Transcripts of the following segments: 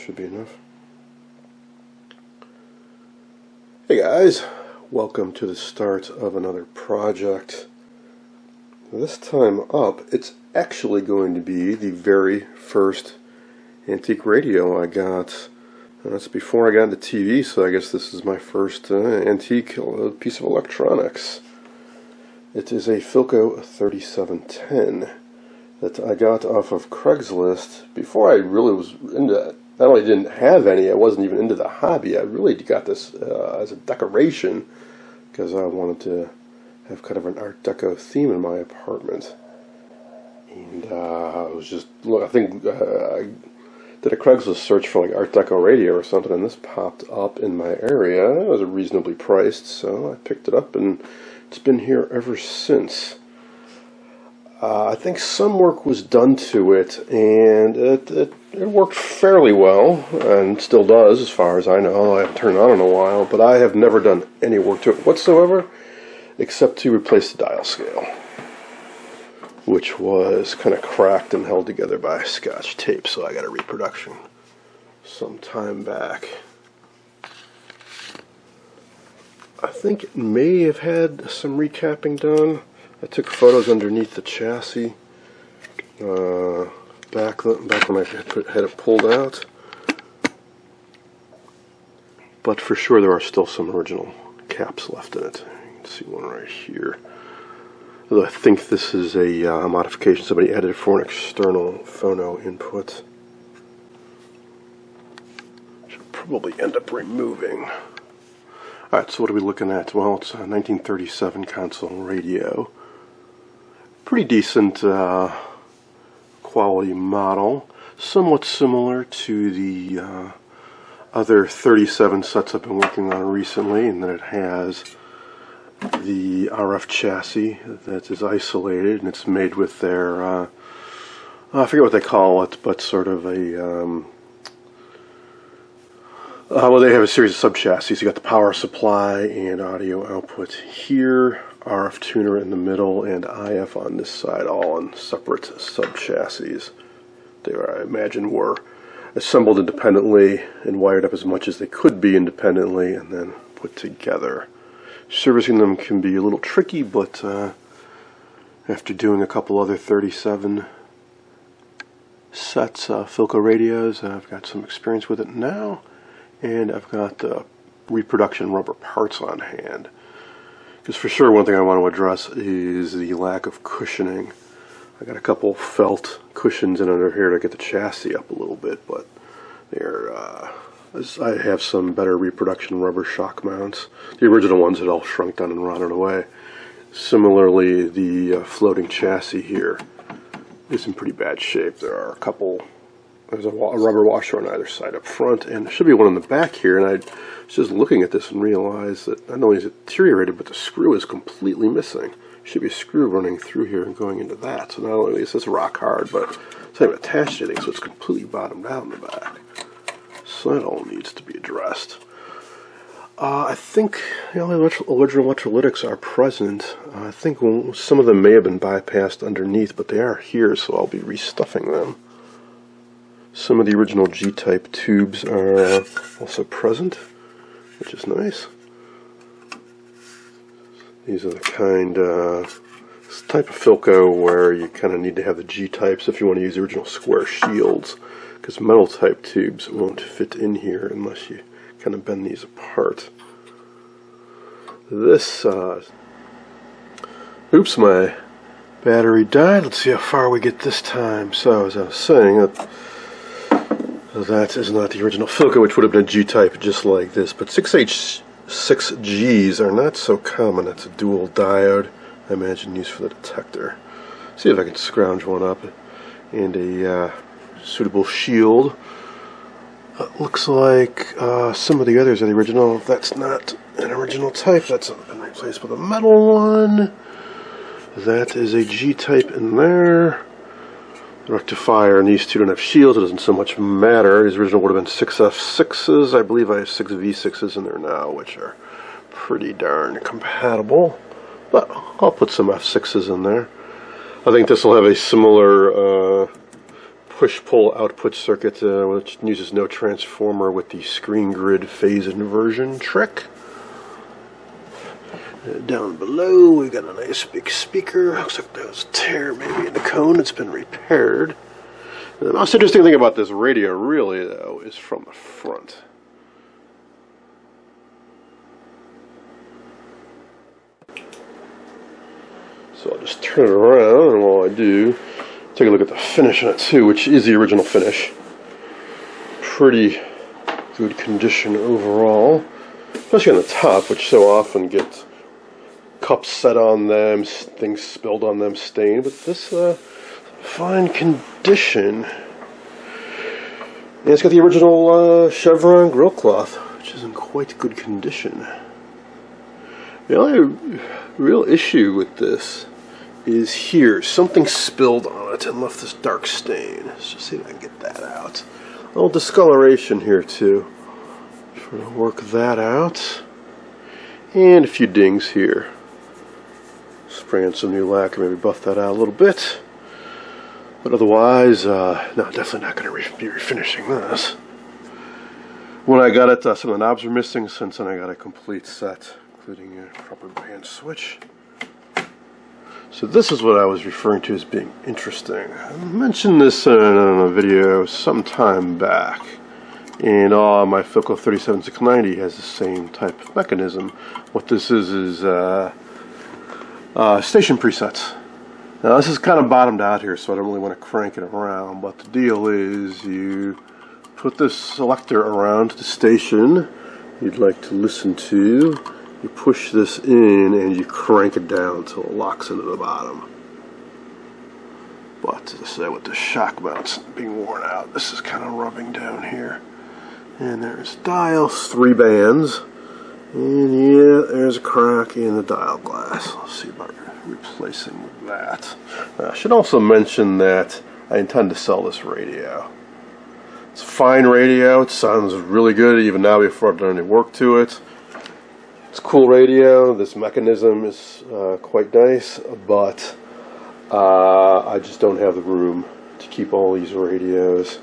should be enough. Hey guys, welcome to the start of another project. This time up, it's actually going to be the very first antique radio I got. That's before I got into TV, so I guess this is my first antique piece of electronics. It is a Philco 3710 that I got off of Craigslist before I really was into it. Not only didn't have any, I wasn't even into the hobby. I really got this as a decoration because I wanted to have kind of an Art Deco theme in my apartment. And I was just, I think I did a Craigslist search for like Art Deco radio or something, and this popped up in my area. It was reasonably priced, so I picked it up, and it's been here ever since. I think some work was done to it, and it worked fairly well, and still does as far as I know. I haven't turned it on in a while, but I have never done any work to it whatsoever, except to replace the dial scale, which was kind of cracked and held together by Scotch tape, so I got a reproduction some time back. I think it may have had some recapping done. I took photos underneath the chassis back when I had it pulled out, but for sure there are still some original caps left in it. You can see one right here. I think this is a modification somebody added for an external phono input. Should probably end up removing. Alright, so what are we looking at? Well, it's a 1937 console radio. Pretty decent quality model. Somewhat similar to the other 37 sets I've been working on recently, in that it has the RF chassis that is isolated, and it's made with their, I forget what they call it, but sort of a, well, they have a series of sub-chassis. You got the power supply and audio output here, RF tuner in the middle, and IF on this side, all on separate sub-chassis. They, I imagine, were assembled independently and wired up as much as they could be independently and then put together. Servicing them can be a little tricky, but after doing a couple other 37 sets of Philco radios, I've got some experience with it now, and I've got reproduction rubber parts on hand. Because for sure one thing I want to address is the lack of cushioning. I got a couple felt cushions in under here to get the chassis up a little bit, but they're I have some better reproduction rubber shock mounts. The original ones had all shrunk down and rotted away. Similarly, the floating chassis here is in pretty bad shape. There are a couple, there's a rubber washer on either side up front, and there should be one in the back here, and I was just looking at this and realized that not only is it deteriorated, but the screw is completely missing. There should be a screw running through here and going into that. So not only is this rock hard, but it's not even attached to anything, so it's completely bottomed out in the back. So that all needs to be addressed. I think the original electrolytics are present. I think some of them may have been bypassed underneath, but they are here, so I'll be restuffing them. Some of the original G-type tubes are also present, which is nice. These are the kind, this type of Philco where you kind of need to have the G-types if you want to use the original square shields, because metal type tubes won't fit in here unless you kind of bend these apart. This, oops, my battery died. Let's see how far we get this time. So, as I was saying, that is not the original Philco, which would have been a G-type just like this, but 6Gs are not so common. That's a dual diode, I imagine, used for the detector. See if I can scrounge one up, and a suitable shield. Looks like some of the others are the original. That's not an original type. That's been replaced with a metal one. That is a G-type in there. Rectifier, and these two don't have shields. It doesn't so much matter. His original would have been 6F6s. I believe I have 6 V6s in there now, which are pretty darn compatible. But I'll put some F6s in there. I think this will have a similar push-pull output circuit, which uses no transformer with the screen grid phase inversion trick. Down below, we got a nice big speaker. Looks like there was a tear maybe in the cone. It's been repaired. The most interesting thing about this radio, really, though, is from the front. So I'll just turn it around, and while I do, take a look at the finish on it too, which is the original finish. Pretty good condition overall, especially on the top, which so often get cups set on them, things spilled on them, stained. But this fine condition, and it's got the original chevron grill cloth, which is in quite good condition. The only real issue with this is here. Something spilled on it and left this dark stain. Let's just see if I can get that out. A little discoloration here too. Trying to work that out. And a few dings here. Spraying some new lacquer, maybe buff that out a little bit. But otherwise, no, definitely not going to be refinishing this. When I got it, some of the knobs were missing. Since then I got a complete set, including a proper band switch. So this is what I was referring to as being interesting. I mentioned this in a video some time back, and my Philco 37690 has the same type of mechanism. What this is station presets. Now this is kind of bottomed out here, so I don't really want to crank it around, but the deal is you put this selector around the station you'd like to listen to. You push this in and you crank it down until it locks into the bottom. But as I say, with the shock mounts being worn out, this is kind of rubbing down here. And there's dials, 3 bands. And yeah, there's a crack in the dial glass. Let's see about replacing that. I should also mention that I intend to sell this radio. It's a fine radio. It sounds really good even now before I've done any work to it. It's a cool radio. This mechanism is quite nice, but I just don't have the room to keep all these radios.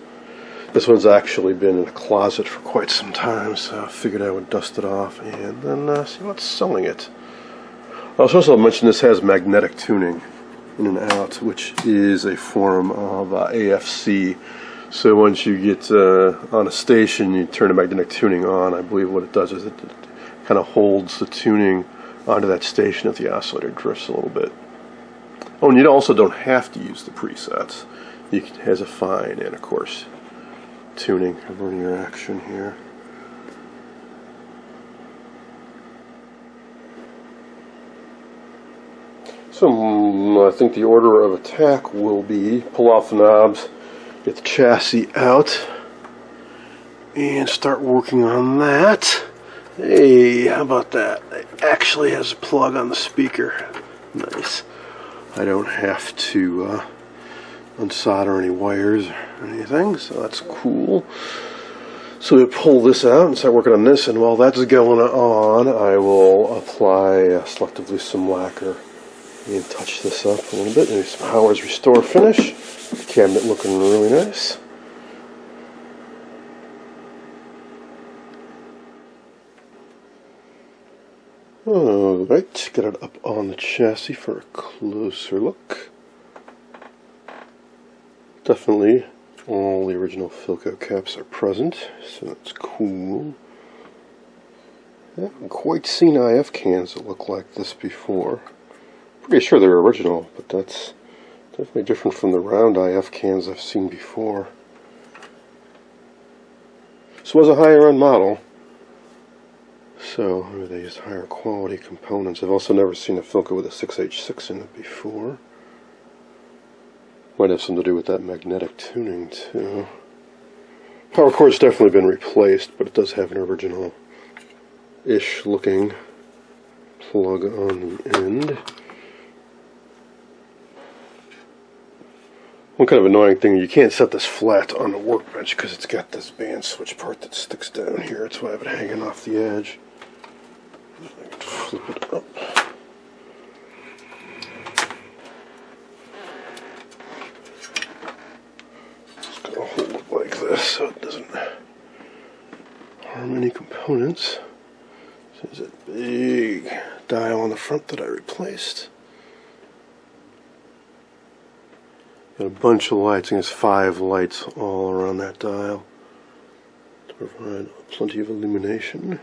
This one's actually been in a closet for quite some time, so I figured I would dust it off and then see what's selling it. I was also mention this has magnetic tuning in and out, which is a form of AFC. So once you get on a station, you turn the magnetic tuning on. I believe what it does is it kind of holds the tuning onto that station if the oscillator drifts a little bit. Oh, and you also don't have to use the presets. It has a fine and, of course, tuning vernier action here. So I think the order of attack will be pull off the knobs, get the chassis out, and start working on that. Hey, how about that? It actually has a plug on the speaker. Nice. I don't have to unsolder any wires or anything, so that's cool. So we pull this out and start working on this, and while that's going on, I will apply selectively some lacquer and touch this up a little bit. Maybe some Howard's Restore finish. The cabinet looking really nice. Alright, get it up on the chassis for a closer look. Definitely all the original Philco caps are present, so that's cool. I haven't quite seen IF cans that look like this before. Pretty sure they're original, but that's definitely different from the round IF cans I've seen before. This was a higher end model, so maybe they used higher quality components. I've also never seen a Philco with a 6H6 in it before. Might have something to do with that magnetic tuning too. Power cord's definitely been replaced, but it does have an original-ish looking plug on the end. One kind of annoying thing, you can't set this flat on the workbench because it's got this band switch part that sticks down here. That's why I have it hanging off the edge. I can flip it up. harmony components. So there's a big dial on the front that I replaced. Got a bunch of lights, I think there's 5 lights all around that dial to provide plenty of illumination.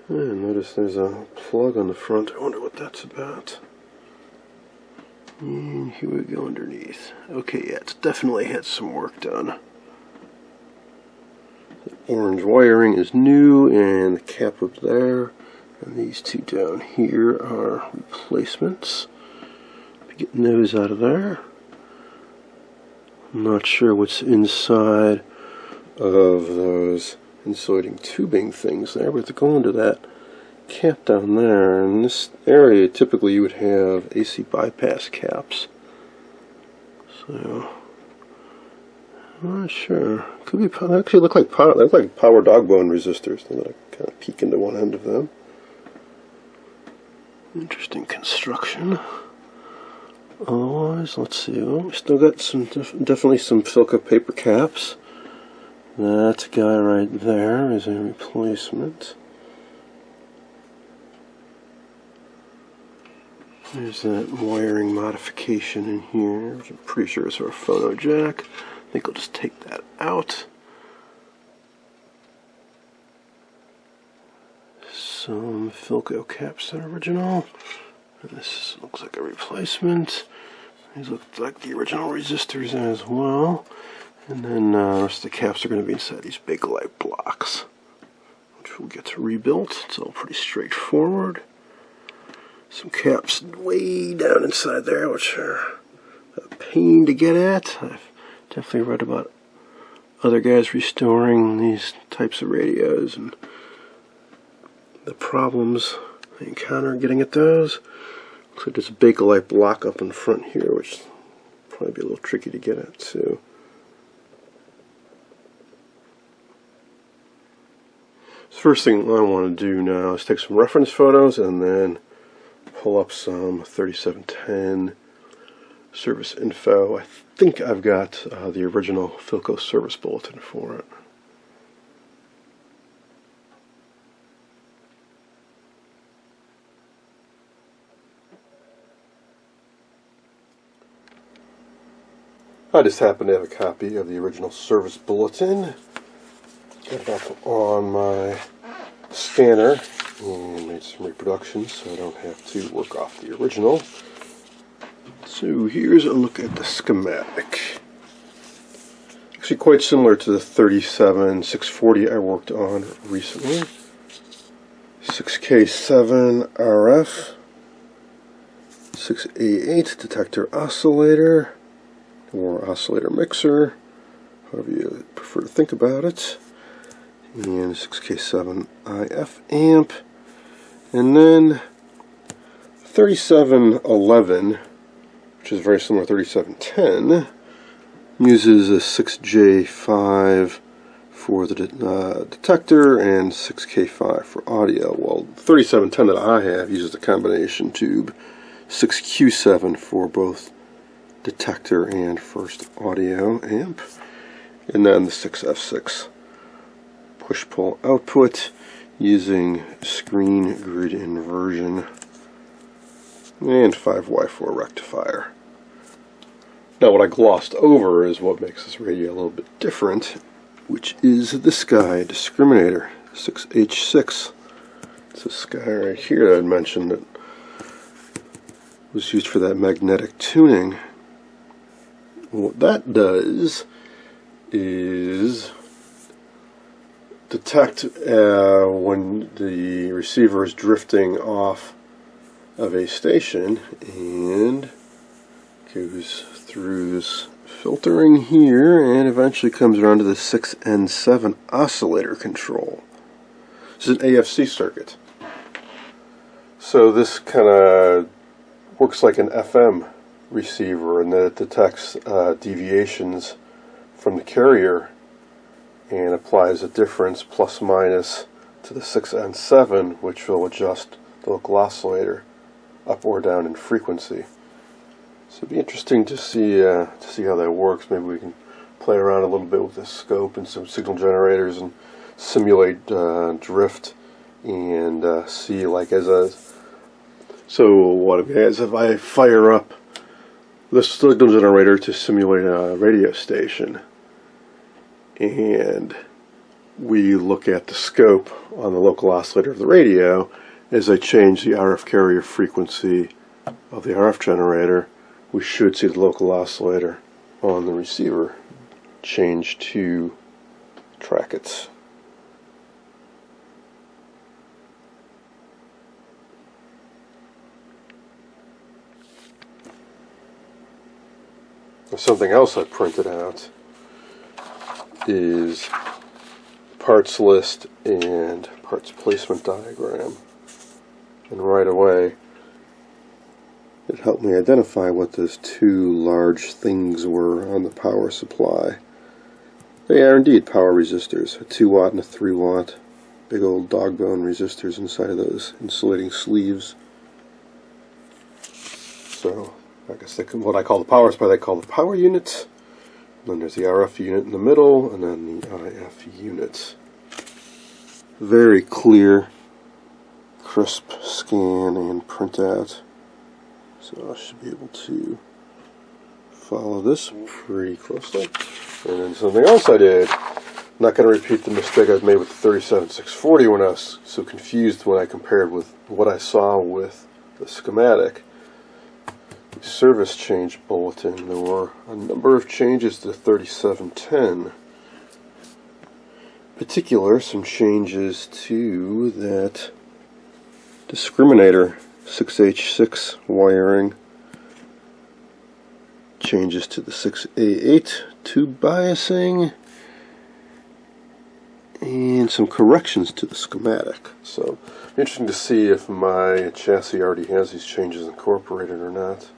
And notice there's a plug on the front. I wonder what that's about. And here we go underneath. Okay, yeah, it's definitely had some work done. The orange wiring is new, and the cap up there, and these two down here are replacements. Be getting those out of there. I'm not sure what's inside of those insulating tubing things there, but to go into that cap down there, in this area typically you would have AC bypass caps. So I'm not sure. Could be, they actually look like power dog bone resistors. I'm gonna kind of peek into one end of them. Interesting construction. Otherwise, let's see. Oh, we still got some definitely some Philco paper caps. That guy right there is a replacement. There's that wiring modification in here, which I'm pretty sure is our phono jack. I think I'll just take that out. Some Philco caps that are original. And this looks like a replacement. These look like the original resistors as well. And then the rest of the caps are going to be inside these big light blocks, which we'll get to rebuilt. It's all pretty straightforward. Some caps way down inside there, which are a pain to get at. I've definitely read about other guys restoring these types of radios and the problems they encounter getting at those. Looks like there's a big light block up in front here, which will probably be a little tricky to get at too. First thing I want to do now is take some reference photos and then pull up some 3710 service info. I think I've got the original Philco service bulletin for it. I just happen to have a copy of the original service bulletin. Got it up on my scanner and made some reproductions so I don't have to work off the original. So here's a look at the schematic. Actually quite similar to the 37640 I worked on recently. 6K7 RF, 6A8 detector oscillator or oscillator mixer, however you prefer to think about it. And 6K7 IF amp, and then 3711, which is very similar to 3710, uses a 6J5 for the detector and 6K5 for audio. Well, 3710 that I have uses the combination tube 6Q7 for both detector and first audio amp, and then the 6F6 push-pull output using screen grid inversion and 5Y4 rectifier. Now what I glossed over is what makes this radio a little bit different, which is this guy, discriminator, 6H6. It's this guy right here that I mentioned that was used for that magnetic tuning. What that does is detect when the receiver is drifting off of a station and goes through this filtering here and eventually comes around to the 6N7 oscillator control. This is an AFC circuit. So this kind of works like an FM receiver in that it detects deviations from the carrier and applies a difference plus minus to the 6N7, which will adjust the local oscillator up or down in frequency. So it'd be interesting to see how that works. Maybe we can play around a little bit with the scope and some signal generators and simulate drift and see, like, so what if I fire up the signal generator to simulate a radio station, and we look at the scope on the local oscillator of the radio as I change the RF carrier frequency of the RF generator, we should see the local oscillator on the receiver change to track it. Something else I printed out is parts list and parts placement diagram, and right away it helped me identify what those two large things were on the power supply. They are indeed power resistors, a 2 watt and a 3 watt, big old dog bone resistors inside of those insulating sleeves. So I guess what I call the power supply, they call the power unit. And then there's the RF unit in the middle, and then the IF unit. Very clear, crisp scan and printout. So I should be able to follow this pretty closely. And then something else I did. I'm not going to repeat the mistake I made with the 37640 when I was so confused when I compared with what I saw with the schematic. Service change bulletin. There were a number of changes to 3710. In particular, some changes to that discriminator 6H6 wiring, changes to the 6A8 tube biasing, and some corrections to the schematic. So, interesting to see if my chassis already has these changes incorporated or not.